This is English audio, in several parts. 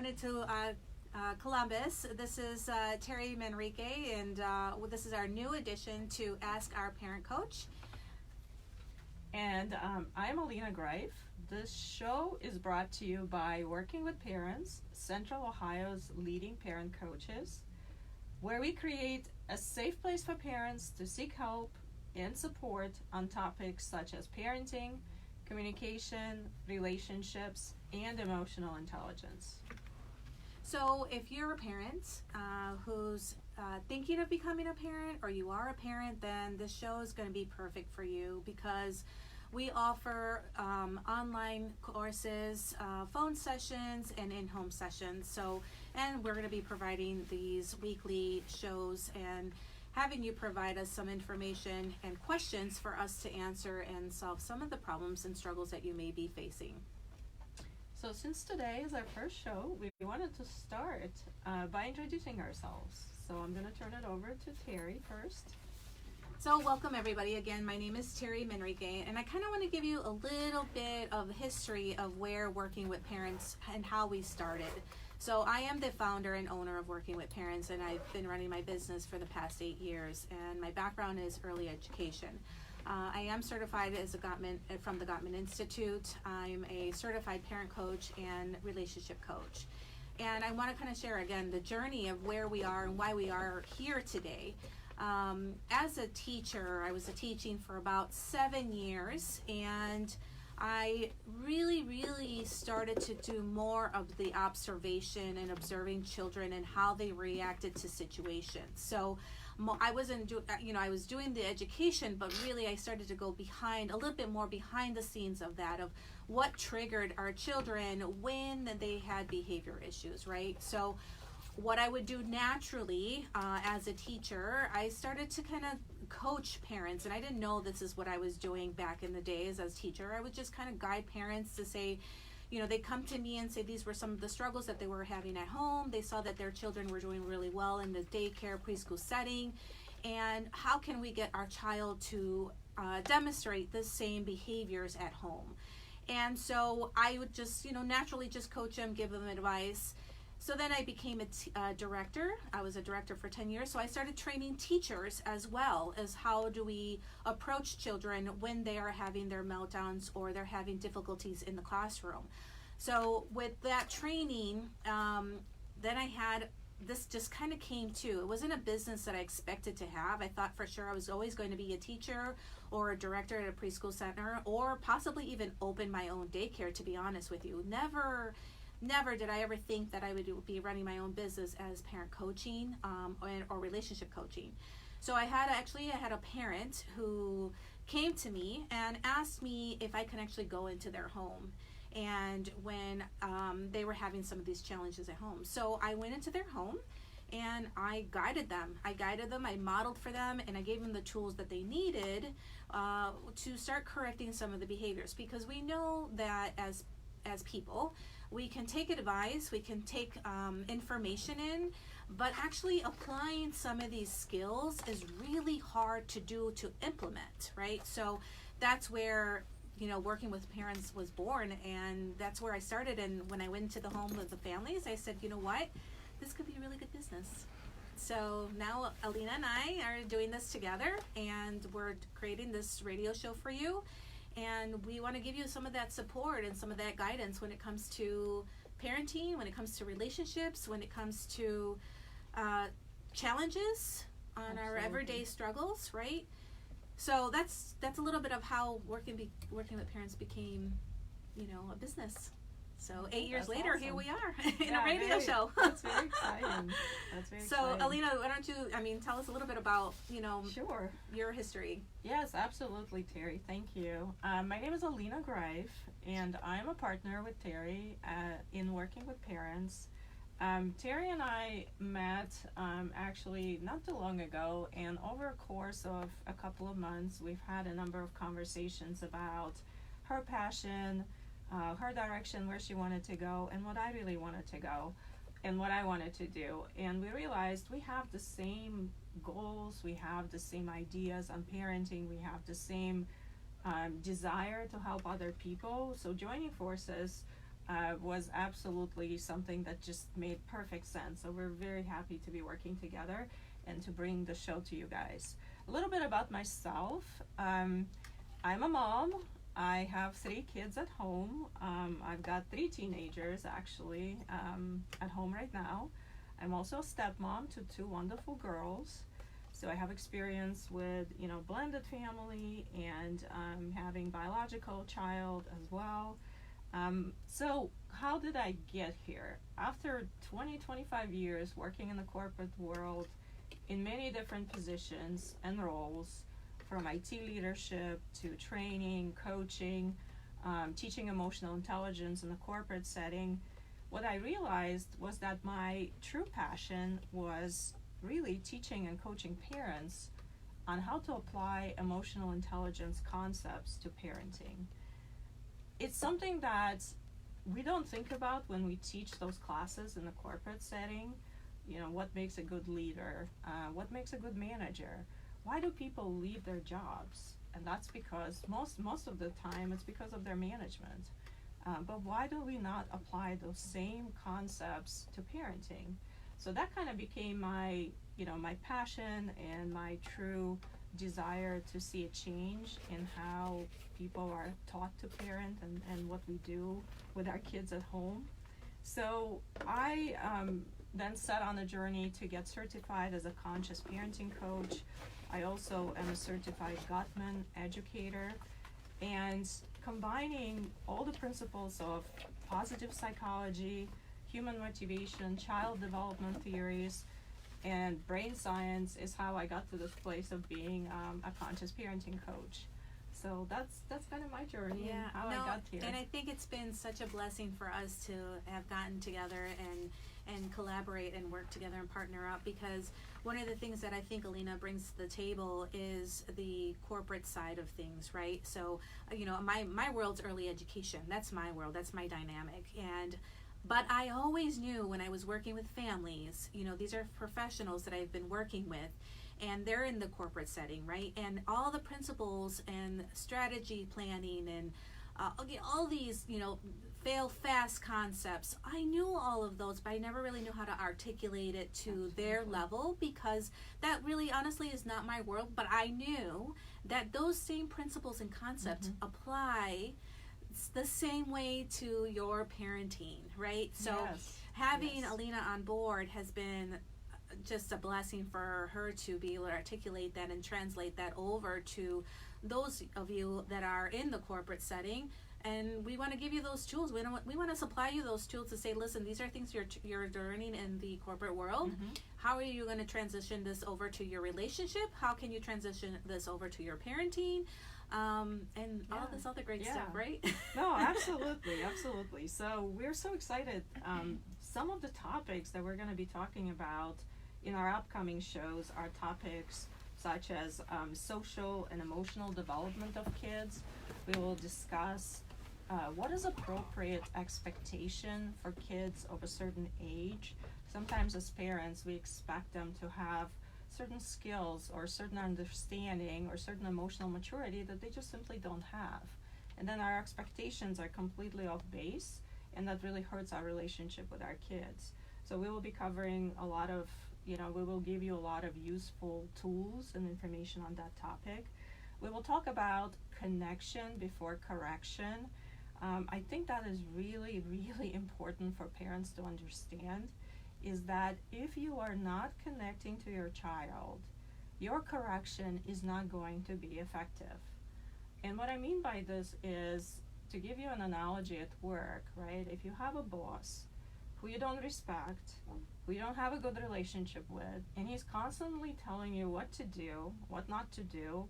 going into Columbus. This is Terry Manrique, and this is our new addition to Ask Our Parent Coach. And I'm Alina Greif. This show is brought to you by Working with Parents, Central Ohio's leading parent coaches, where we create a safe place for parents to seek help and support on topics such as parenting, communication, relationships, and emotional intelligence. So if you're a parent who's thinking of becoming a parent, or you are a parent, then this show is going to be perfect for you, because we offer online courses, phone sessions, and in-home sessions. And we're going to be providing these weekly shows and having you provide us some information and questions for us to answer and solve some of the problems and struggles that you may be facing. So since today is our first show, we wanted to start by introducing ourselves. So I'm going to turn it over to Terry first. So welcome everybody. Again, my name is Terry Manrique, and I kind of want to give you a little bit of history of where Working with Parents and how we started. So I am the founder and owner of Working with Parents, and I've been running my business for the past 8 years, and my background is early education. I am certified as from the Gottman Institute. I'm a certified parent coach and relationship coach. And I want to kind of share again the journey of where we are and why we are here today. As a teacher, I was teaching for about 7 years, and I really started to do more of the observation and observing children and how they reacted to situations. So I wasn't I was doing the education, but really I started to go a little bit more behind the scenes of that, of what triggered our children when they had behavior issues, right? So what I would do naturally as a teacher, I started to kind of coach parents, and I didn't know this is what I was doing back in the days as a teacher. I would just kind of guide parents to say, they come to me and say these were some of the struggles that they were having at home. They saw that their children were doing really well in the daycare, preschool setting, and how can we get our child to demonstrate the same behaviors at home? And so I would just, naturally just coach them, give them advice. So then I became a director. I was a director for 10 years. So I started training teachers as well as how do we approach children when they are having their meltdowns or they're having difficulties in the classroom. So with that training, then I had, this just kind of came to, it wasn't a business that I expected to have. I thought for sure I was always going to be a teacher or a director at a preschool center, or possibly even open my own daycare, to be honest with you. Never did I ever think that I would be running my own business as parent coaching or relationship coaching. So I had a parent who came to me and asked me if I could actually go into their home, and when they were having some of these challenges at home. So I went into their home and I guided them. I modeled for them, and I gave them the tools that they needed to start correcting some of the behaviors, because we know that as people, we can take advice, we can take information in, but actually applying some of these skills is really hard to do, to implement, right? So that's where, Working with Parents was born, and that's where I started. And when I went to the home of the families, I said, you know what, this could be a really good business. So now Alina and I are doing this together, and we're creating this radio show for you. And we want to give you some of that support and some of that guidance when it comes to parenting, when it comes to relationships, when it comes to challenges on Absolutely. Our everyday struggles, right? So that's a little bit of how Working with Parents became, a business. So 8 years later, awesome. Here we are in a radio show. That's very exciting. So Alina, why don't you, tell us a little bit about, Sure. your history. Yes, absolutely, Terry. Thank you. My name is Alina Greif, and I'm a partner with Terry in Working with Parents. Terry and I met actually not too long ago, and over a course of a couple of months, we've had a number of conversations about her passion, her direction, where she wanted to go, and what I really wanted to go, and what I wanted to do. And we realized we have the same goals, we have the same ideas on parenting, we have the same desire to help other people. So joining forces was absolutely something that just made perfect sense. So we're very happy to be working together and to bring the show to you guys. A little bit about myself. I'm a mom. I have 3 kids at home. I've got 3 teenagers actually at home right now. I'm also a stepmom to 2 wonderful girls. So I have experience with, blended family and having biological child as well. So how did I get here? After 25 years working in the corporate world in many different positions and roles, from IT leadership to training, coaching, teaching emotional intelligence in the corporate setting, what I realized was that my true passion was really teaching and coaching parents on how to apply emotional intelligence concepts to parenting. It's something that we don't think about when we teach those classes in the corporate setting. What makes a good leader? What makes a good manager? Why do people leave their jobs? And that's because most of the time it's because of their management. But why do we not apply those same concepts to parenting? So that kind of became my passion and my true desire to see a change in how people are taught to parent and what we do with our kids at home. So I then set on a journey to get certified as a conscious parenting coach. I also am a certified Gottman educator, and combining all the principles of positive psychology, human motivation, child development theories, and brain science is how I got to this place of being a conscious parenting coach. So that's kind of my journey and how I got here. And I think it's been such a blessing for us to have gotten together and collaborate and work together and partner up, because one of the things that I think Alina brings to the table is the corporate side of things, right? So, my world's early education. That's my world. That's my dynamic. But I always knew when I was working with families, these are professionals that I've been working with, and they're in the corporate setting, right? And all the principles and strategy planning and all these, fail fast concepts, I knew all of those, but I never really knew how to articulate it to their level, because that really honestly is not my world. But I knew that those same principles and concepts apply the same way to your parenting, right? So having Alina on board has been just a blessing for her to be able to articulate that and translate that over to those of you that are in the corporate setting. And we want to give you those tools. We want to supply you those tools to say, listen, these are things you're learning in the corporate world. How are you going to transition this over to your relationship? How can you transition this over to your parenting? And all this other great stuff, right? No, absolutely. So we're so excited. Some of the topics that we're going to be talking about in our upcoming shows are topics such as social and emotional development of kids. We will discuss what is appropriate expectation for kids of a certain age. Sometimes as parents, we expect them to have certain skills or certain understanding or certain emotional maturity that they just simply don't have. And then our expectations are completely off base, and that really hurts our relationship with our kids. So we will be covering a lot of, we will give you a lot of useful tools and information on that topic. We will talk about connection before correction. I think that is really, really important for parents to understand, is that if you are not connecting to your child, your correction is not going to be effective. And what I mean by this is, to give you an analogy at work, right? If you have a boss who you don't respect, who you don't have a good relationship with, and he's constantly telling you what to do, what not to do,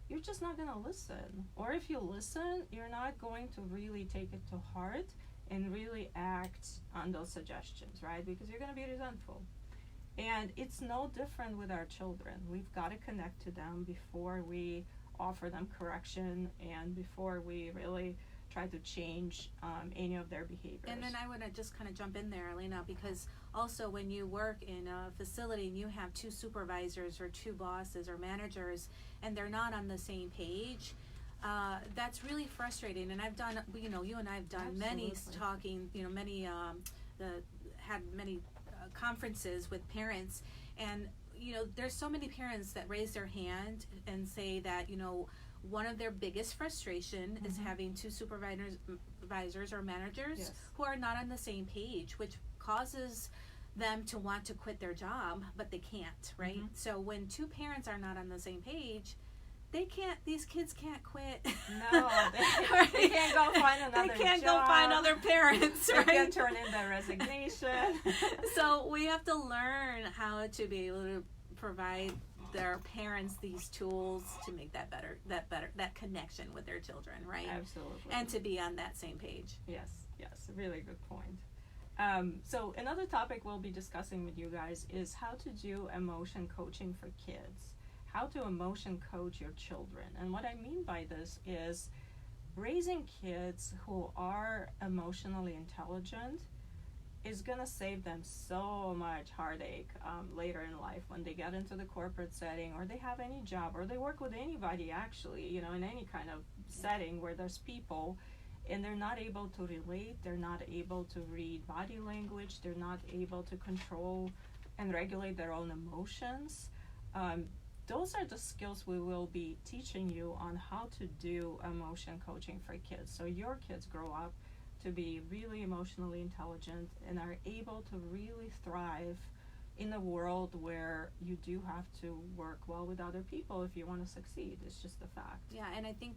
you're just not going to listen. Or if you listen, you're not going to really take it to heart and really act on those suggestions, right? Because you're going to be resentful. And it's no different with our children. We've got to connect to them before we offer them correction and before we really try to change any of their behaviors. And then I want to just kind of jump in there, Alina, because also when you work in a facility and you have 2 supervisors or 2 bosses or managers and they're not on the same page, that's really frustrating. And I've done, you know, you and I have done many Absolutely. talking, you know, many had many conferences with parents, and you know, there's so many parents that raise their hand and say that, you know, one of their biggest frustration is having two supervisors or managers Yes. who are not on the same page, which causes them to want to quit their job, but they can't, right? So when two parents are not on the same page, these kids can't quit. No, they can't go find another They can't job. go find other parents, They right? can turn in their resignation. So we have to learn how to be able to provide their parents these tools to make that connection with their children, right? Absolutely. And to be on that same page. Yes, really good point. So another topic we'll be discussing with you guys is how to do emotion coaching for kids. How to emotion coach your children. And what I mean by this is raising kids who are emotionally intelligent is going to save them so much heartache later in life when they get into the corporate setting, or they have any job, or they work with anybody actually, you know, in any kind of setting where there's people, and they're not able to relate, they're not able to read body language, they're not able to control and regulate their own emotions. Those are the skills we will be teaching you on how to do emotion coaching for kids. So your kids grow up to be really emotionally intelligent and are able to really thrive in a world where you do have to work well with other people if you want to succeed. It's just a fact. Yeah, and I think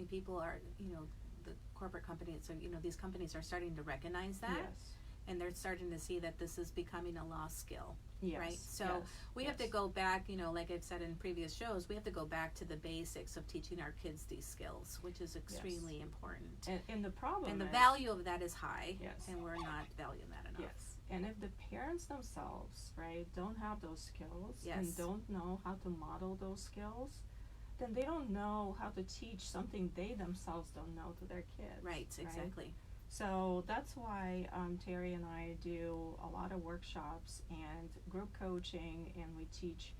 people are, you know, the corporate companies, so, you know, these companies are starting to recognize that. Yes. And they're starting to see that this is becoming a lost skill. Yes. Right? So yes, we have to go back, you know, like I've said in previous shows, we have to go back to the basics of teaching our kids these skills, which is extremely important. And the problem And the is, value of that is high. Yes. And we're not valuing that enough. yes. And if the parents themselves, right, don't have those skills Yes. and don't know how to model those skills, then they don't know how to teach something they themselves don't know to their kids. Right, exactly. So that's why Terry and I do a lot of workshops and group coaching, and we teach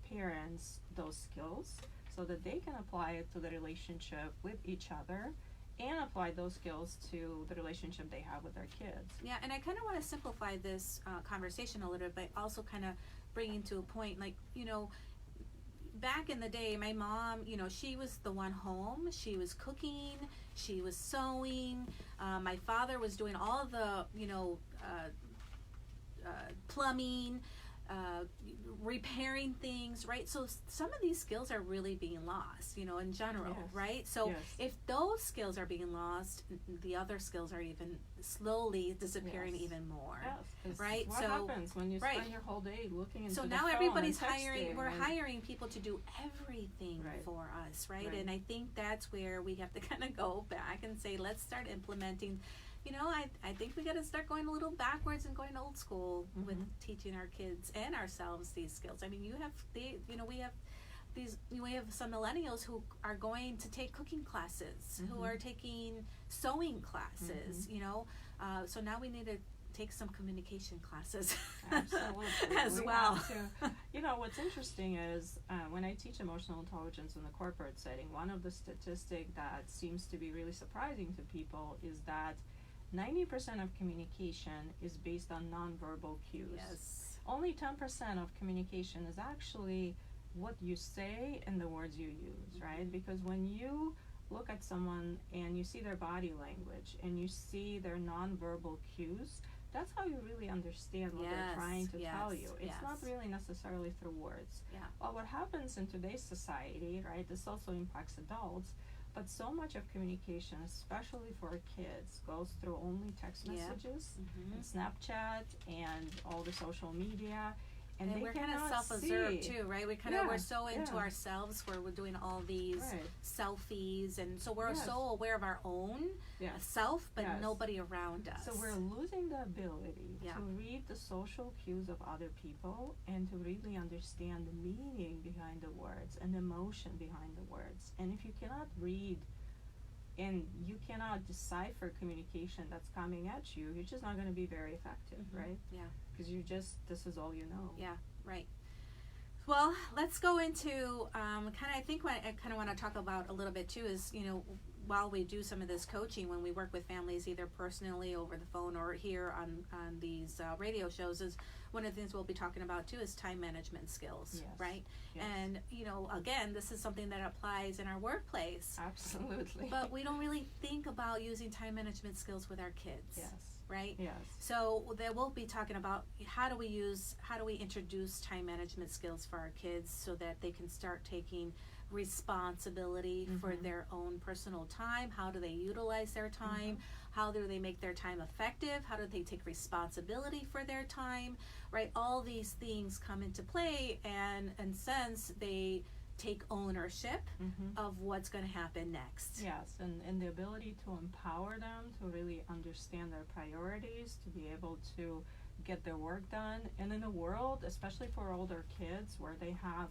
parents those skills so that they can apply it to the relationship with each other and apply those skills to the relationship they have with their kids. Yeah, and I kind of want to simplify this conversation a little bit, but also kind of bringing to a point, like, you know, back in the day, my mom, you know, she was the one home. She was cooking, she was sewing. My father was doing all the, you know, plumbing, repairing things, right? So some of these skills are really being lost, you know, in general, Yes. right? So Yes. if those skills are being lost, the other skills are even slowly disappearing Yes. even more. Yes, 'cause Right, what so- happens when you right. spend your whole day looking into So the now phone everybody's and hiring, we're texting and- hiring people to do everything Right. for us, right? Right. And I think that's where we have to kind of go back and say, let's start implementing. You know, I think we got to start going a little backwards and going old school with teaching our kids and ourselves these skills. I mean, we have some millennials who are going to take cooking classes, who are taking sewing classes, you know. So now we need to take some communication classes Absolutely. as We well. have to. You know, what's interesting is when I teach emotional intelligence in the corporate setting, one of the statistics that seems to be really surprising to people is that 90% of communication is based on nonverbal cues. Yes. Only 10% of communication is actually what you say and the words you use, right? Because when you look at someone and you see their body language and you see their nonverbal cues, that's how you really understand what they're trying to tell you. It's not really necessarily through words. Yeah. Well, what happens in today's society, right, this also impacts adults, but so much of communication, especially for kids, goes through only text messages and Snapchat and all the social media. And they we're kind of cannot self-absorbed see. too, right? We're so into ourselves where we're doing all these selfies, and so we're so aware of our own self, but nobody around us. So we're losing the ability to read the social cues of other people and to really understand the meaning behind the words and the emotion behind the words. And if you cannot read and you cannot decipher communication that's coming at you, you're just not going to be very effective, right? Yeah. Because this is all you know. Yeah, right. Well, let's go into I think what I kind of want to talk about a little bit too is, while we do some of this coaching, when we work with families either personally over the phone or here on these radio shows, is one of the things we'll be talking about too is time management skills, Yes. right? Yes. And, again, this is something that applies in our workplace. Absolutely. But we don't really think about using time management skills with our kids. Yes. Right? Yes. So that we'll be talking about how do we introduce time management skills for our kids so that they can start taking responsibility for their own personal time. How do they utilize their time? How do they make their time effective? How do they take responsibility for their time? Right? All these things come into play, and in sense they take ownership of what's going to happen next. Yes, and the ability to empower them to really understand their priorities, to be able to get their work done. And in a world, especially for older kids, where they have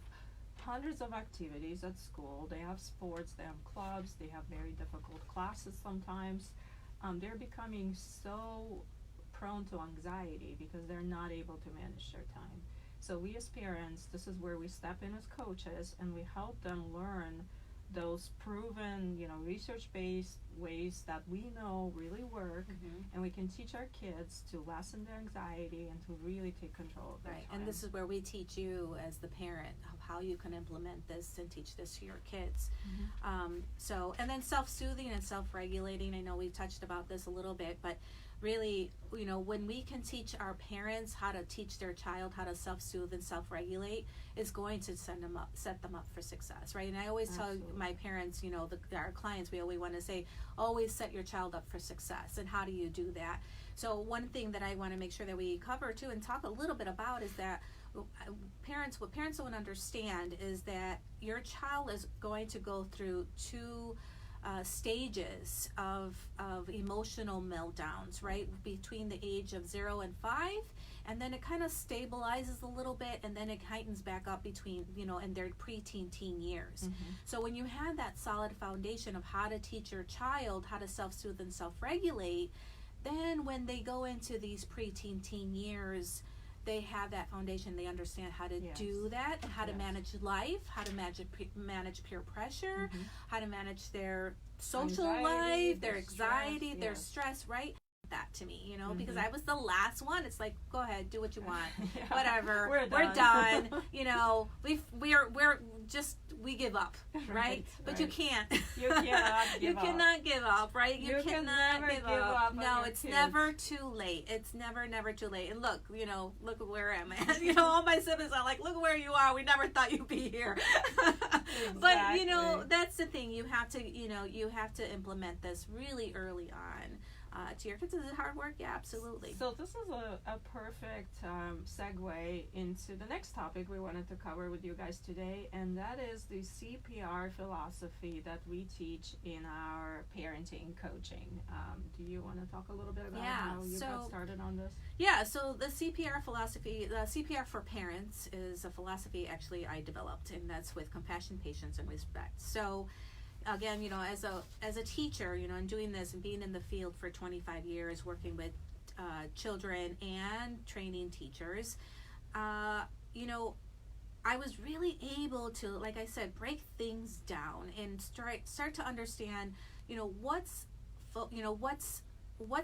hundreds of activities at school, they have sports, they have clubs, they have very difficult classes sometimes, they're becoming so prone to anxiety because they're not able to manage their time. So we as parents, this is where we step in as coaches and we help them learn those proven, research-based ways that we know really work, and we can teach our kids to lessen their anxiety and to really take control of their time. And this is where we teach you as the parent of how you can implement this and teach this to your kids. And then self-soothing and self-regulating. I know we touched about this a little bit, but really, when we can teach our parents how to teach their child how to self-soothe and self-regulate, is going to set them up for success, right? And I always tell my parents, our clients, we always want to say, always set your child up for success. And how do you do that? So one thing that I want to make sure that we cover too and talk a little bit about is that what parents don't understand is that your child is going to go through two stages of emotional meltdowns, right? Between the age of 0 and 5, and then it kind of stabilizes a little bit, and then it heightens back up between, in their preteen teen years. So when you have that solid foundation of how to teach your child how to self-soothe and self-regulate, then when they go into these preteen teen years, they have that foundation. They understand how to do that, how to manage life, how to manage peer pressure, how to manage their social life, their anxiety, their stress, right? That to me, because I was the last one. It's like, go ahead, do what you want, whatever. We're done. We give up, right? But you can't. You cannot give up. Cannot give up, right? You cannot give up. No, it's never too late. It's never too late. And look, look at where I'm at. All my siblings are like, look where you are. We never thought you'd be here. But that's the thing. You have to implement this really early on. To your kids, is it hard work? Yeah, absolutely. So this is a perfect segue into the next topic we wanted to cover with you guys today, and that is the CPR philosophy that we teach in our parenting coaching. Do you want to talk a little bit about how you got started on this? Yeah, so the CPR philosophy, the CPR for parents, is a philosophy actually I developed, and that's with compassion, patience, and respect. So again, as a teacher, and doing this and being in the field for 25 years, working with children and training teachers, I was really able to, like I said, break things down and start to understand, what's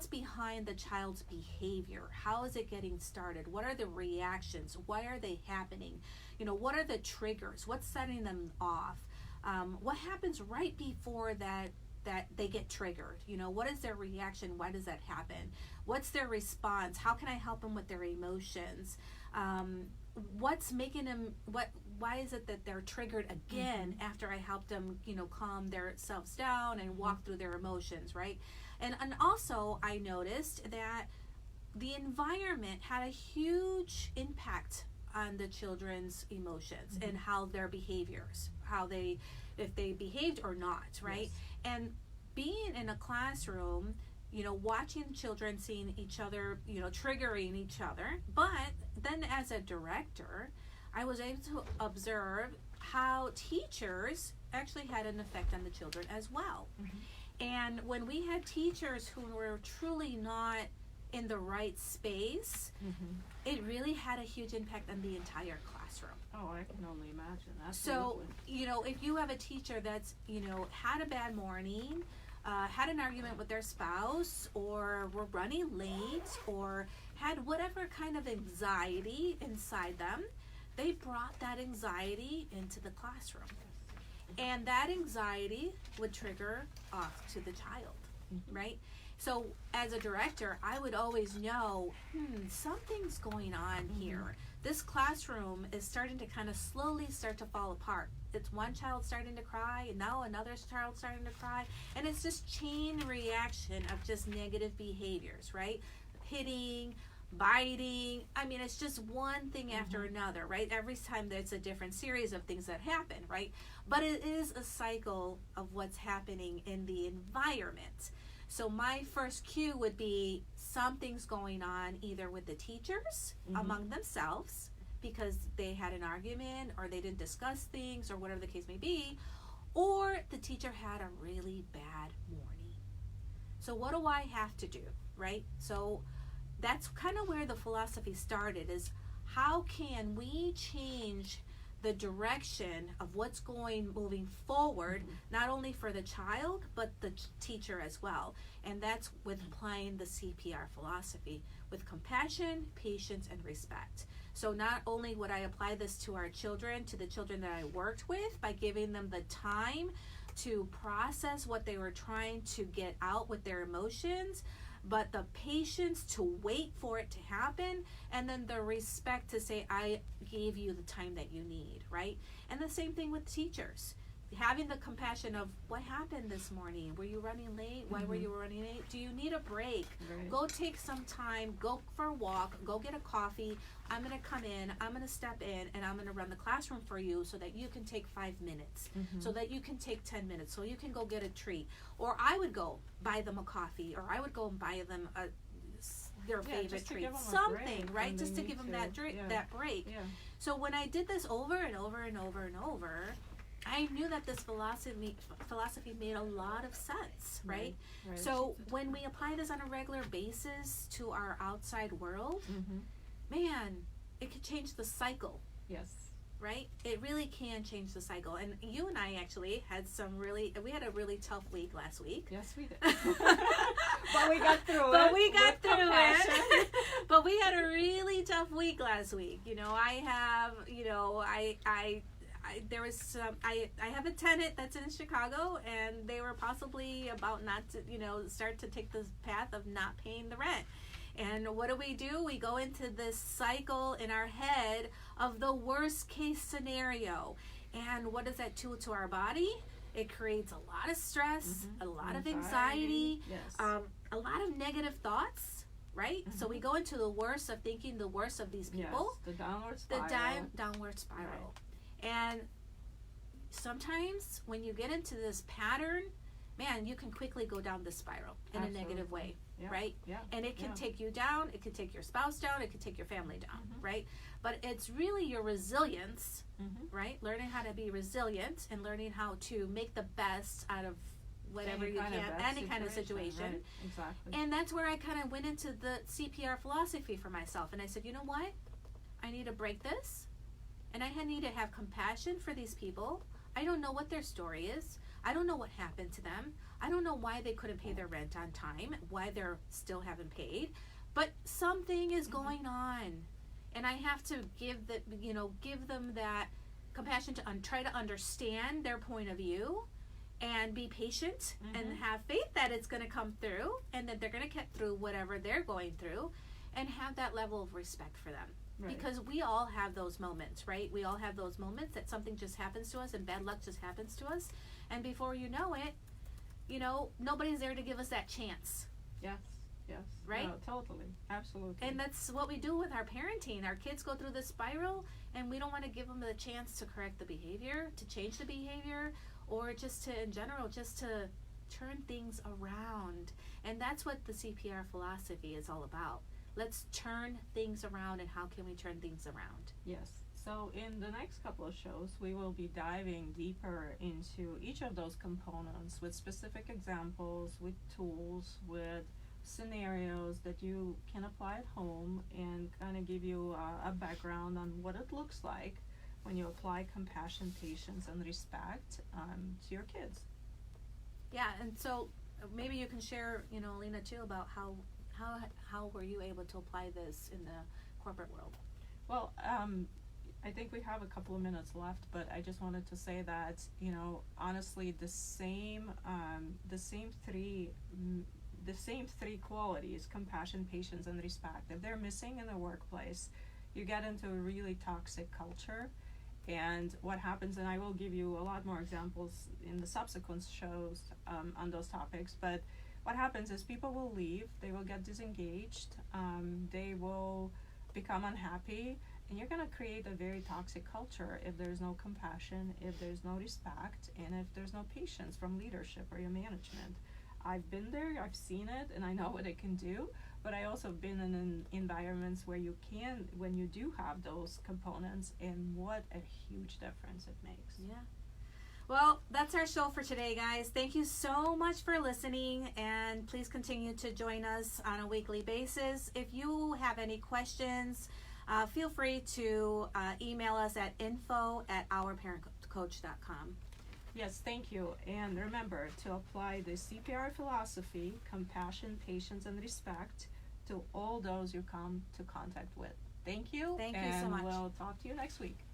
behind the child's behavior. How is it getting started? What are the reactions? Why are they happening? What are the triggers? What's setting them off? What happens right before that they get triggered? What is their reaction? Why does that happen? What's their response? How can I help them with their emotions? What's making them, why is it that they're triggered again after I help them, calm themselves down and walk through their emotions, right? And also I noticed that the environment had a huge impact on the children's emotions and how their behaviors, if they behaved or not, right? Yes. And being in a classroom, watching children, seeing each other, triggering each other, but then as a director, I was able to observe how teachers actually had an effect on the children as well. And when we had teachers who were truly not in the right space, Mm-hmm. it really had a huge impact on the entire classroom. Oh, I can only imagine. So, Absolutely. if you have a teacher that's, had a bad morning, had an argument with their spouse, or were running late, or had whatever kind of anxiety inside them, they brought that anxiety into the classroom. And that anxiety would trigger off to the child, right? So as a director, I would always know, something's going on here. This classroom is starting to kind of slowly start to fall apart. It's one child starting to cry, and now another child starting to cry, and it's just chain reaction of just negative behaviors, right? Hitting, biting. I mean, it's just one thing after another, right? Every time there's a different series of things that happen, right? But it is a cycle of what's happening in the environment. So my first cue would be something's going on either with the teachers among themselves because they had an argument or they didn't discuss things or whatever the case may be, or the teacher had a really bad morning. So what do I have to do, right? So that's kind of where the philosophy started, is how can we change the direction of what's moving forward, not only for the child, but the teacher as well. And that's with applying the CPR philosophy with compassion, patience, and respect. So not only would I apply this to our children, to the children that I worked with, by giving them the time to process what they were trying to get out with their emotions, but the patience to wait for it to happen, and then the respect to say, I gave you the time that you need, right? And the same thing with teachers. Having the compassion of, what happened this morning? Were you running late? Why were you running late? Do you need a break? Right. Go take some time, go for a walk, go get a coffee. I'm gonna come in, I'm gonna step in, and I'm gonna run the classroom for you so that you can take 5 minutes, so that you can take 10 minutes, so you can go get a treat. Or I would go buy them a coffee, or I would go and buy them their favorite treat, something, right? Just to give them that that break. Yeah. So when I did this over and over and over and over, I knew that this philosophy made a lot of sense, right? Right. So when we apply this on a regular basis to our outside world, man, it could change the cycle, Yes. right? It really can change the cycle. And you and I actually had we had a really tough week last week. Yes, we did. But we got through it. But we got with through compassion. it. But we had a really tough week last week. There was some, I have a tenant that's in Chicago, and they were possibly about not to, start to take this path of not paying the rent. And what do? We go into this cycle in our head of the worst case scenario. And what does that do to our body? It creates a lot of stress, a lot of anxiety, Yes. a lot of negative thoughts, right? So we go into the worst of thinking the worst of these people. Yes, the downward spiral. The downward spiral. And sometimes when you get into this pattern, man, you can quickly go down this spiral in a negative way, Yeah. right? Yeah. And it can take you down, it can take your spouse down, it can take your family down, right? But it's really your resilience, right? Learning how to be resilient and learning how to make the best out of whatever you can, any kind of situation. Right? Exactly. And that's where I kind of went into the CPR philosophy for myself. And I said, you know what? I need to break this. And I need to have compassion for these people. I don't know what their story is. I don't know what happened to them. I don't know why they couldn't pay their rent on time, why they're still haven't paid. But something is going on. And I have to give them that compassion to try to understand their point of view and be patient and have faith that it's going to come through and that they're going to get through whatever they're going through, and have that level of respect for them. Right. Because we all have those moments, right? We all have those moments that something just happens to us and bad luck just happens to us. And before you know it, nobody's there to give us that chance. Yes. Right? No, totally. Absolutely. And that's what we do with our parenting. Our kids go through this spiral, and we don't want to give them the chance to correct the behavior, to change the behavior, or just to, in general, just to turn things around. And that's what the CPR philosophy is all about. Let's turn things around, and how can we turn things around? Yes. So in the next couple of shows, we will be diving deeper into each of those components with specific examples, with tools, with scenarios that you can apply at home and kind of give you a background on what it looks like when you apply compassion, patience, and respect to your kids. Yeah, and so maybe you can share, Alina, too, about how were you able to apply this in the corporate world? Well, I think we have a couple of minutes left, but I just wanted to say that, honestly, the same three qualities, compassion, patience, and respect, if they're missing in the workplace, you get into a really toxic culture. And what happens, and I will give you a lot more examples in the subsequent shows on those topics, but what happens is people will leave, they will get disengaged, they will become unhappy, and you're going to create a very toxic culture if there's no compassion, if there's no respect, and if there's no patience from leadership or your management. I've been there, I've seen it, and I know what it can do, but I also been in environments where when you do have those components, and what a huge difference it makes. Yeah. Well, that's our show for today, guys. Thank you so much for listening, and please continue to join us on a weekly basis. If you have any questions, feel free to email us at info@ourparentcoach.com. Yes, thank you. And remember to apply the CPR philosophy, compassion, patience, and respect to all those you come to contact with. Thank you. Thank you so much. And we'll talk to you next week.